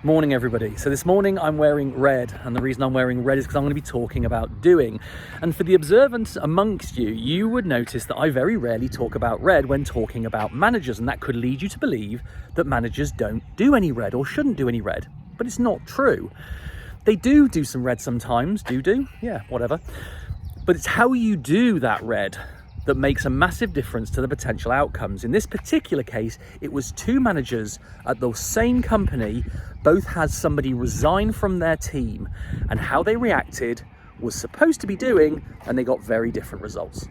Morning everybody. So this morning I'm wearing red, and the reason I'm wearing red is because I'm going to be talking about doing. And for the observant amongst you, you would notice that I very rarely talk about red when talking about managers, and that could lead you to believe that managers don't do any red or shouldn't do any red. But it's not true. They do some red sometimes, yeah, whatever. But it's how you do that red that makes a massive difference to the potential outcomes. In this particular case, it was two managers at the same company, both had somebody resign from their team, and how they reacted was supposed to be doing, and they got very different results.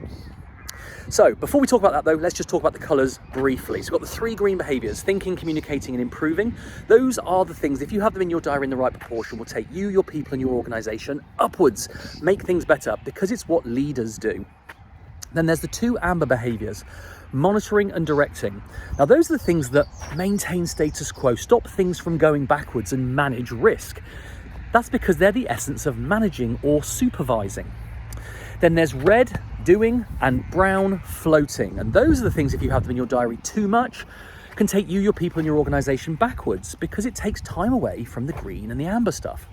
So before we talk about that though, let's just talk about the colours briefly. So we've got the three green behaviours: thinking, communicating and improving. Those are the things, if you have them in your diary in the right proportion, will take you, your people and your organisation upwards, make things better, because it's what leaders do. Then there's the two amber behaviours: monitoring and directing. Now those are the things that maintain status quo, stop things from going backwards and manage risk. That's because they're the essence of managing or supervising. Then there's red, doing, and brown, floating. And those are the things, if you have them in your diary too much, can take you, your people and your organisation backwards, because it takes time away from the green and the amber stuff.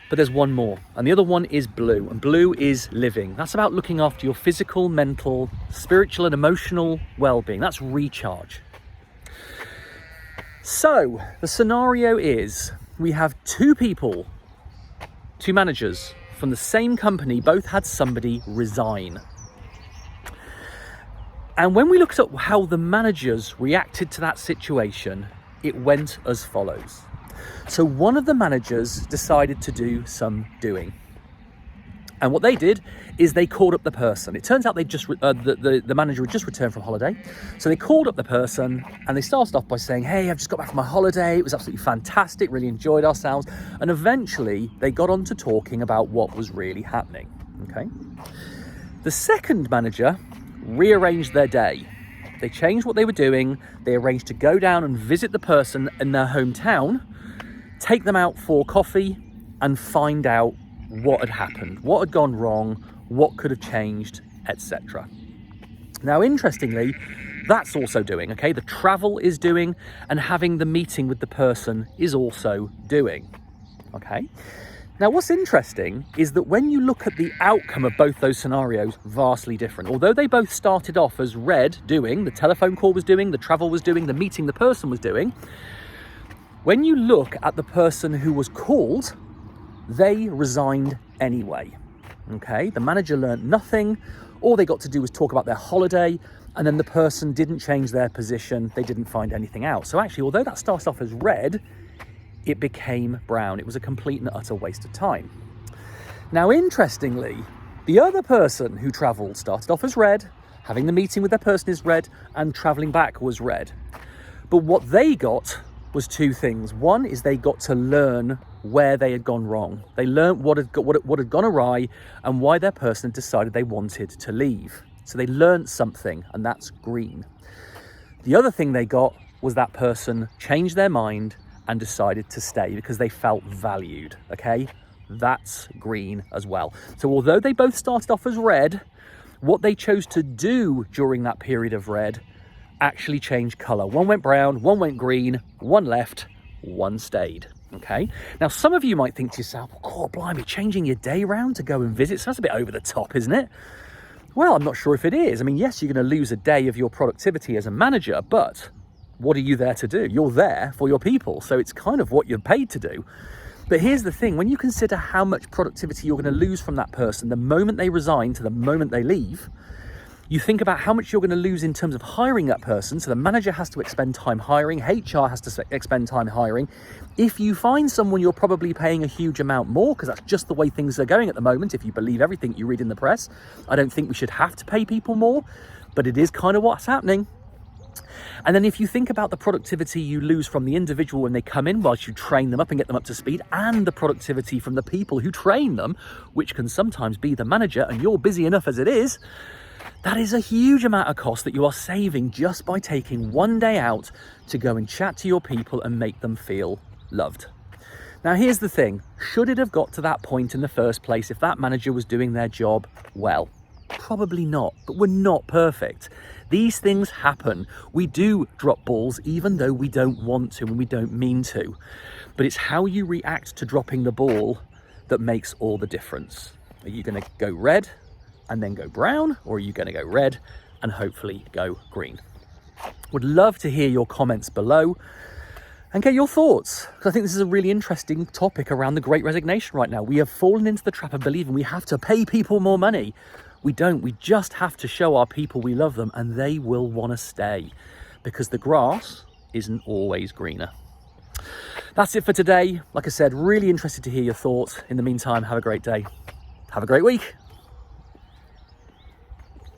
But there's one more, and the other one is blue, and blue is living. That's about looking after your physical, mental, spiritual and emotional well-being. That's recharge. So the scenario is we have two managers from the same company, both had somebody resign. And when we looked at how the managers reacted to that situation, it went as follows. So one of the managers decided to do some doing. And what they did is they called up the person. It turns out the manager had just returned from holiday. So they called up the person and they started off by saying, "Hey, I've just got back from my holiday. It was absolutely fantastic, really enjoyed ourselves." And eventually they got on to talking about what was really happening. Okay. The second manager rearranged their day. They changed what they were doing. They arranged to go down and visit the person in their hometown, take them out for coffee and find out what had happened, what had gone wrong, what could have changed, etc. Now, interestingly, that's also doing, okay? The travel is doing, and having the meeting with the person is also doing, okay? Now, what's interesting is that when you look at the outcome of both those scenarios, vastly different. Although they both started off as red, doing, the telephone call was doing, the travel was doing, the meeting the person was doing, when you look at the person who was called, they resigned anyway, okay? The manager learned nothing. All they got to do was talk about their holiday, and then the person didn't change their position. They didn't find anything out. So actually, although that started off as red, it became brown. It was a complete and utter waste of time. Now, interestingly, the other person who travelled started off as red, having the meeting with their person is red, and travelling back was red. But what they got was two things. One is they got to learn where they had gone wrong. They learned what had gone awry and why their person had decided they wanted to leave. So they learned something, and that's green. The other thing they got was that person changed their mind and decided to stay because they felt valued, okay? That's green as well. So although they both started off as red, what they chose to do during that period of red actually changed colour. One went brown, one went green, one left, one stayed, okay? Now, some of you might think to yourself, "Oh, blimey, changing your day round to go and visit, so that's a bit over the top, isn't it?" Well, I'm not sure if it is. I mean, yes, you're going to lose a day of your productivity as a manager, but what are you there to do? You're there for your people, so it's kind of what you're paid to do. But here's the thing, when you consider how much productivity you're going to lose from that person the moment they resign to the moment they leave, you think about how much you're going to lose in terms of hiring that person. So the manager has to expend time hiring, HR has to expend time hiring. If you find someone you're probably paying a huge amount more, because that's just the way things are going at the moment, if you believe everything you read in the press. I don't think we should have to pay people more, but it is kind of what's happening. And then if you think about the productivity you lose from the individual when they come in, whilst you train them up and get them up to speed, and the productivity from the people who train them, which can sometimes be the manager, and you're busy enough as it is, that is a huge amount of cost that you are saving just by taking one day out to go and chat to your people and make them feel loved. Now, here's the thing. Should it have got to that point in the first place if that manager was doing their job well? Probably not, but we're not perfect. These things happen. We do drop balls even though we don't want to and we don't mean to. But it's how you react to dropping the ball that makes all the difference. Are you going to go red and then go brown, or are you going to go red and hopefully go green? Would love to hear your comments below and get your thoughts, because I think this is a really interesting topic around the Great Resignation right now. We have fallen into the trap of believing we have to pay people more money. We don't. We just have to show our people we love them, and they will want to stay, because the grass isn't always greener. That's it for today. Like I said, really interested to hear your thoughts. In the meantime, have a great day. Have a great week.